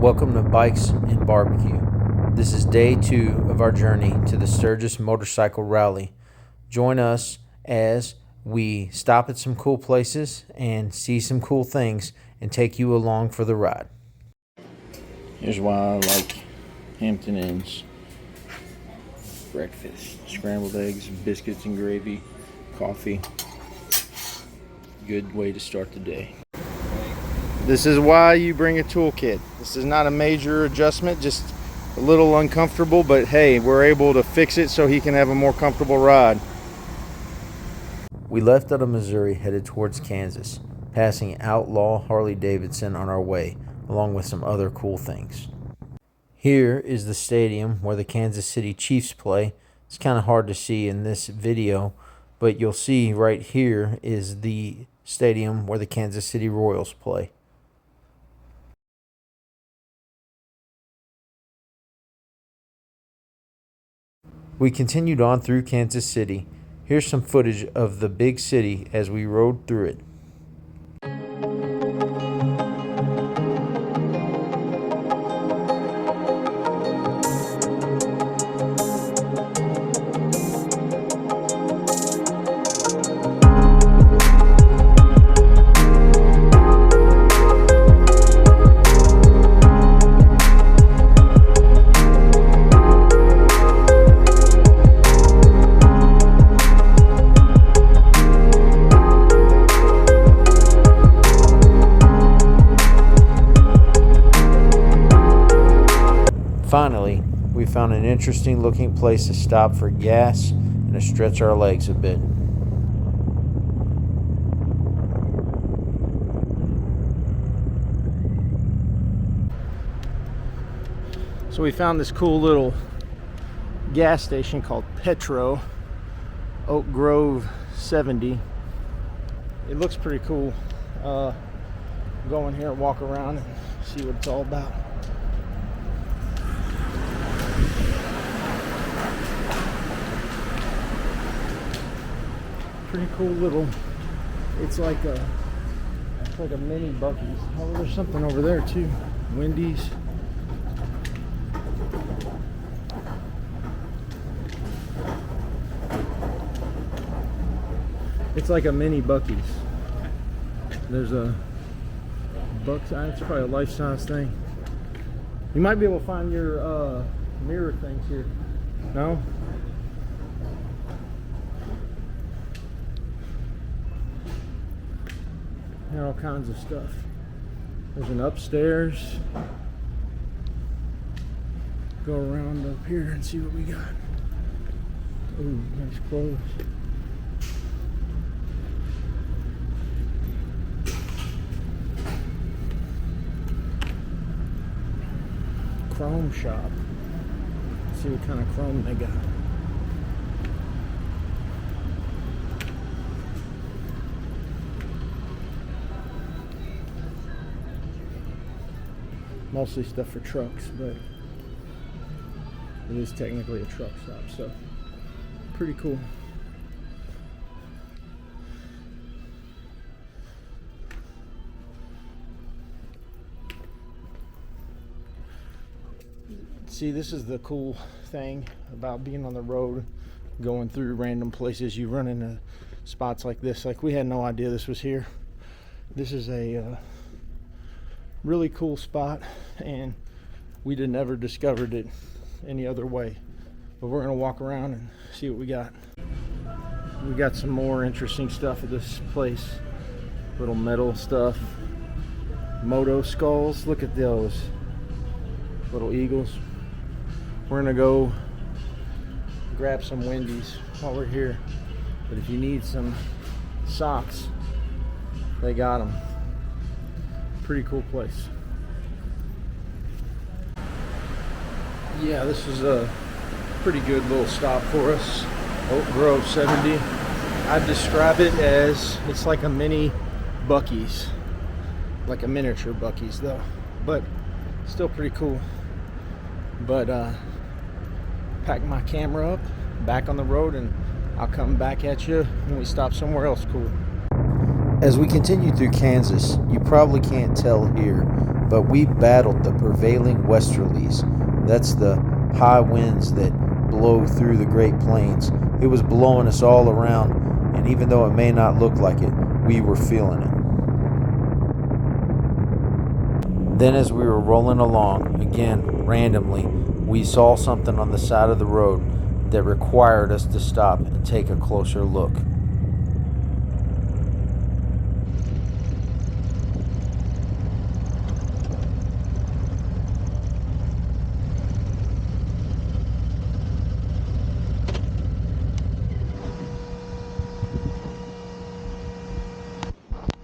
Welcome to Bikes and Barbecue. This is day 2 of our journey to the Sturgis Motorcycle Rally. Join us as we stop at some cool places and see some cool things and take you along for the ride. Here's why I like Hampton Inn's breakfast. Scrambled eggs, biscuits and gravy, coffee. Good way to start the day. This is why you bring a toolkit. This is not a major adjustment, just a little uncomfortable, but hey, we're able to fix it so he can have a more comfortable ride. We left out of Missouri headed towards Kansas, passing Outlaw Harley-Davidson on our way, along with some other cool things. Here is the stadium where the Kansas City Chiefs play. It's kind of hard to see in this video, but you'll see right here is the stadium where the Kansas City Royals play. We continued on through Kansas City. Here's some footage of the big city as we rode through it. Finally, we found an interesting looking place to stop for gas and to stretch our legs a bit. So we found this cool little gas station called Petro, Oak Grove 70. It looks pretty cool. Go in here and walk around and see what it's all about. Pretty cool little, it's like a mini Buc-ee's. Oh, there's something over there too. Wendy's. It's like a mini Buc-ee's. There's a Bucks. It's probably a life-size thing. You might be able to find your mirror things here. No? All kinds of stuff. There's an upstairs. Go around up here and see what we got. Ooh, nice clothes. Chrome shop. Let's see what kind of chrome they got. Mostly stuff for trucks, but it is technically a truck stop, so pretty cool. See, this is the cool thing about being on the road, going through random places. You run into spots like this. Like, we had no idea this was here. This is a really cool spot, and we'd have never discovered it any other way. But we're gonna walk around and see what we got. We got some more interesting stuff at this place. Little metal stuff. Moto skulls, look at those. Little eagles. We're gonna go grab some Wendy's while we're here. But if you need some socks, they got them. Pretty cool place. Yeah, this is a pretty good little stop for us. Oak Grove 70. I'd describe it as, it's like a mini Buc-ee's. Like a miniature Buc-ee's though. But still pretty cool. But pack my camera up, back on the road, and I'll come back at you when we stop somewhere else cool. As we continue through Kansas, you probably can't tell here, but we battled the prevailing westerlies. That's the high winds that blow through the Great Plains. It was blowing us all around, and even though it may not look like it, we were feeling it. Then as we were rolling along, again, randomly, we saw something on the side of the road that required us to stop and take a closer look.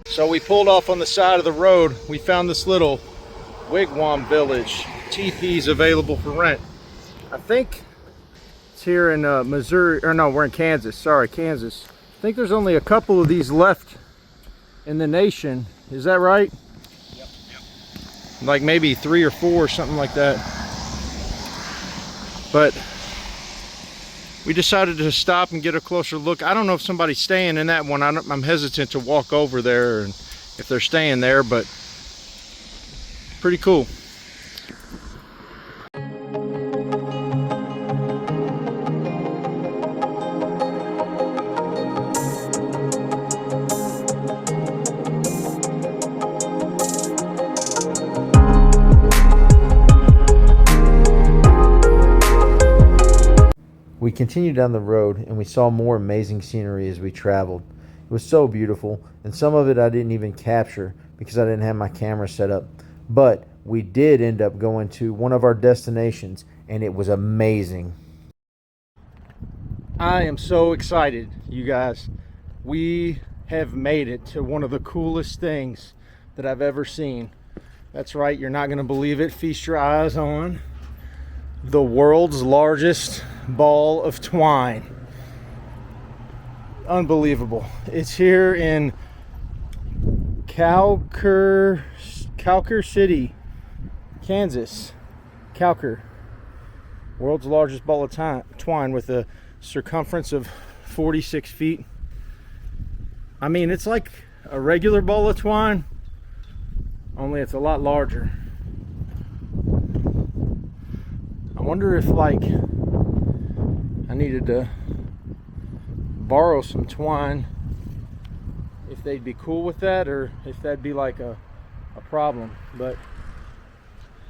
So we pulled off on the side of the road. We found this little wigwam village. Teepees available for rent. I think it's here in Missouri, or no, we're in Kansas. Sorry, Kansas. I think there's only a couple of these left in the nation. Is that right? Yep. Like maybe 3 or 4 or something like that. But we decided to stop and get a closer look. I don't know if somebody's staying in that one. I'm hesitant to walk over there and if they're staying there, but pretty cool. We continued down the road and we saw more amazing scenery as we traveled. It was so beautiful, and some of it I didn't even capture because I didn't have my camera set up. But we did end up going to one of our destinations, and it was amazing. I am so excited, you guys. We have made it to one of the coolest things that I've ever seen. That's right, you're not going to believe it. Feast your eyes on the world's largest ball of twine. Unbelievable. It's here in Calker City, Kansas. Calker. World's largest ball of twine with a circumference of 46 feet. I mean, it's like a regular ball of twine, only it's a lot larger. I wonder if, like, I needed to borrow some twine, if they'd be cool with that, or if that'd be like a problem. But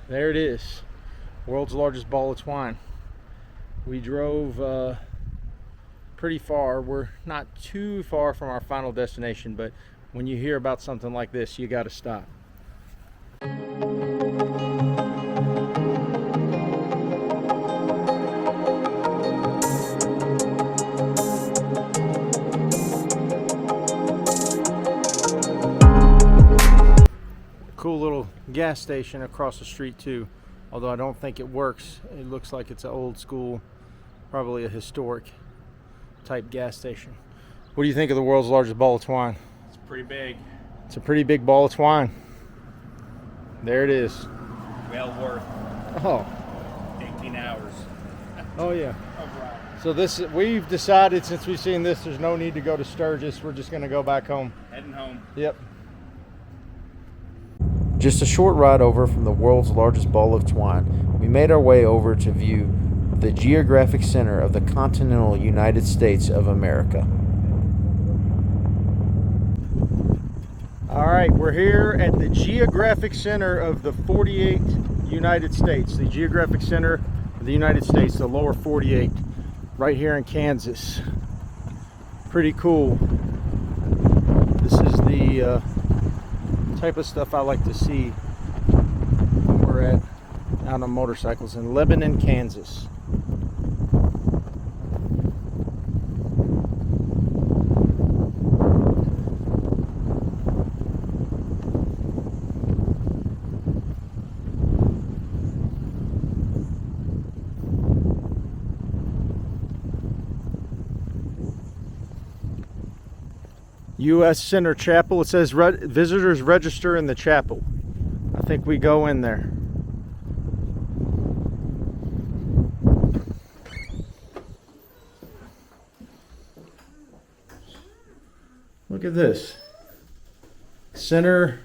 there it is, world's largest ball of twine. We drove pretty far. We're not too far from our final destination, but when you hear about something like this, you got to stop. Cool little gas station across the street too, although I don't think it works. It looks like it's an old school, probably a historic type gas station. What do you think of the world's largest ball of twine? It's pretty big. It's a pretty big ball of twine. There it is. Well worth Oh, 18 hours. oh yeah. All right. So we've decided, since we've seen this, there's no need to go to Sturgis. We're just gonna go back home. Heading home. Yep. Just a short ride over from the world's largest ball of twine, we made our way over to view the geographic center of the continental United States of America. All right, we're here at the geographic center of the 48 United States, the geographic center of the United States, the lower 48, right here in Kansas. Pretty cool. This is the type of stuff I like to see when we're out on motorcycles in Lebanon, Kansas. U.S. Center Chapel. It says visitors register in the chapel. I think we go in there. Look at this. Center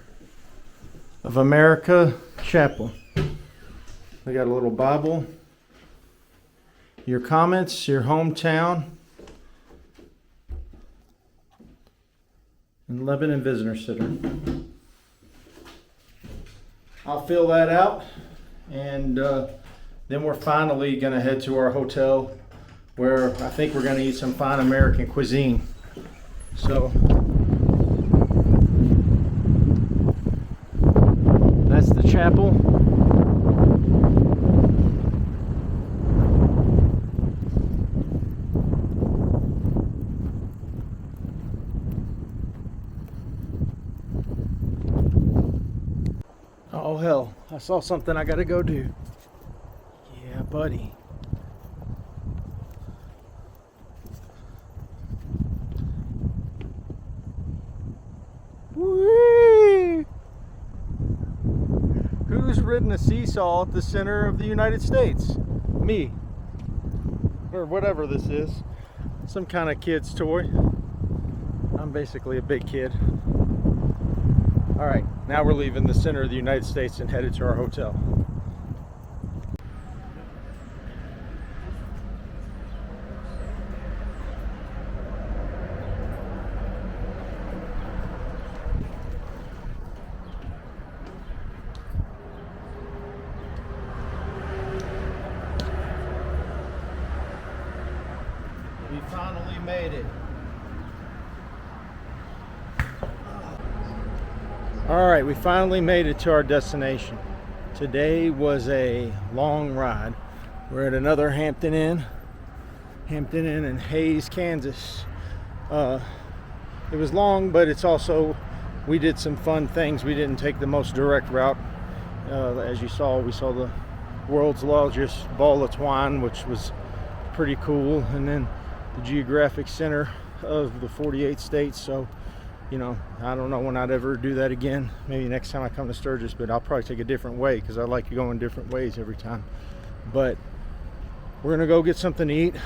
of America Chapel. They got a little Bible. Your comments, your hometown. And Lebanon Visitor Center. I'll fill that out, and then we're finally going to head to our hotel, where I think we're going to eat some fine American cuisine. So that's the chapel. Oh hell, I saw something I gotta go do. Yeah, buddy. Whee! Who's ridden a seesaw at the center of the United States? Me. Or whatever this is. Some kind of kid's toy. I'm basically a big kid. Alright, now we're leaving the center of the United States and headed to our hotel. We finally made it. All right, we finally made it to our destination. Today was a long ride. We're at another Hampton Inn in Hays, Kansas. It was long, but it's also, we did some fun things. We didn't take the most direct route. As you saw, we saw the world's largest ball of twine, which was pretty cool. And then the geographic center of the 48 states. So, you know, I don't know when I'd ever do that again. Maybe next time I come to Sturgis, but I'll probably take a different way because I like going different ways every time. But we're gonna go get something to eat,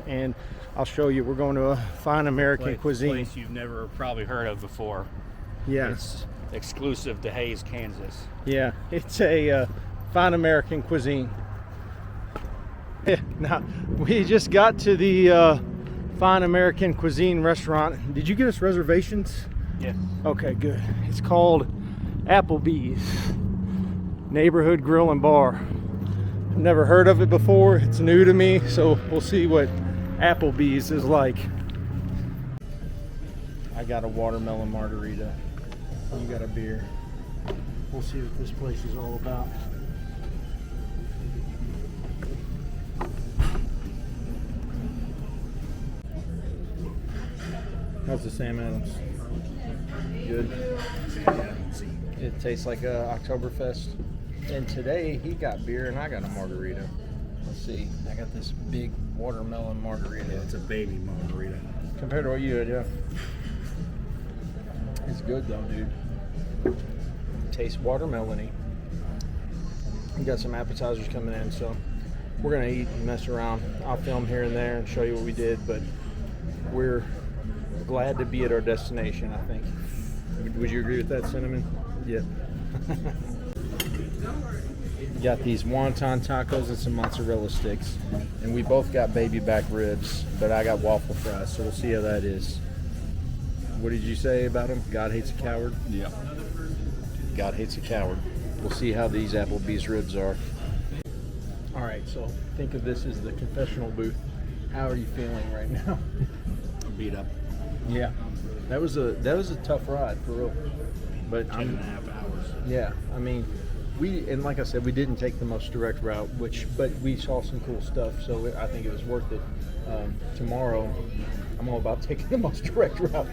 and I'll show you. We're going to a fine American cuisine. Place you've never probably heard of before. Yeah. It's exclusive to Hays, Kansas. Yeah, it's a fine American cuisine. Yeah, now, we just got to the fine American cuisine restaurant. Did you get us reservations? Yes. Okay, good. It's called Applebee's Neighborhood Grill and Bar. I've never heard of it before. It's new to me, so we'll see what Applebee's is like. I got a watermelon margarita. You got a beer. We'll see what this place is all about. How's the Sam Adams? Good. It tastes like a Oktoberfest. And today he got beer and I got a margarita. Let's see. I got this big watermelon margarita. Yeah, it's a baby margarita. Compared to what you had, yeah. It's good though, dude. Tastes watermelony. We got some appetizers coming in, so we're gonna eat and mess around. I'll film here and there and show you what we did, but we're glad to be at our destination, I think. Would you agree with that, Cinnamon? Yeah. Got these wonton tacos and some mozzarella sticks. And we both got baby back ribs, but I got waffle fries, so we'll see how that is. What did you say about them? God hates a coward? Yeah. God hates a coward. We'll see how these Applebee's ribs are. All right, so think of this as the confessional booth. How are you feeling right now? Beat up. Yeah, that was a tough ride for real. But 10.5 hours. Yeah, I mean, and like I said, we didn't take the most direct route, but we saw some cool stuff, so I think it was worth it. Tomorrow, I'm all about taking the most direct route.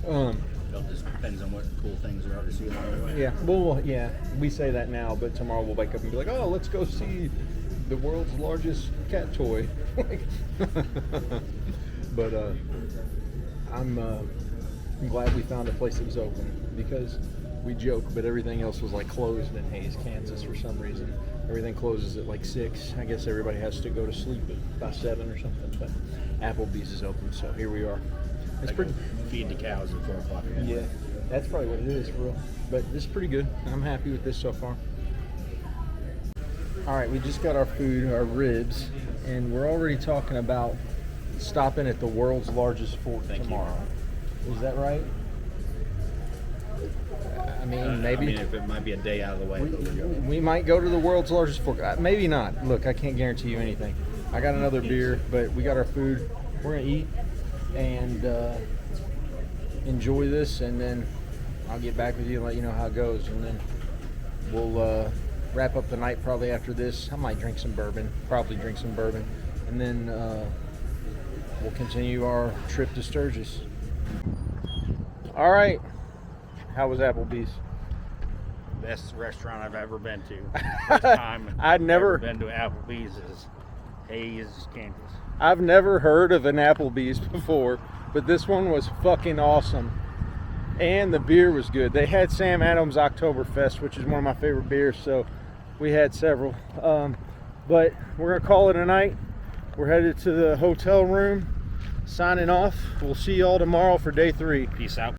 It just depends on what cool things there are to see along the way. Yeah, well, yeah, we say that now, but tomorrow we'll wake up and be like, oh, let's go see the world's largest cat toy. But I'm glad we found a place that was open, because we joke, but everything else was like closed in Hays, Kansas for some reason. Everything closes at like 6. I guess everybody has to go to sleep by 7 or something, but Applebee's is open, so here we are. It's pretty. Feed the cows at 4 o'clock. Yeah, That's probably what it is, for real. But this is pretty good. I'm happy with this so far. All right, we just got our food, our ribs, and we're already talking about stopping at the world's largest fork tomorrow. Is that right? I mean, maybe. I mean, if it might be a day out of the way. But we're going. We might go to the world's largest fork. Maybe not. Look, I can't guarantee you anything. I got another beer, but we got our food. We're going to eat and enjoy this, and then I'll get back with you and let you know how it goes. And then we'll wrap up the night probably after this. I might drink some bourbon, and then we'll continue our trip to Sturgis. All right. How was Applebee's? Best restaurant I've ever been to. First time I'd never been to Applebee's is Hayes, Kansas. I've never heard of an Applebee's before, but this one was fucking awesome. And the beer was good. They had Sam Adams Oktoberfest, which is one of my favorite beers, so we had several. But we're going to call it a night. We're headed to the hotel room, signing off. We'll see y'all tomorrow for day 3. Peace out.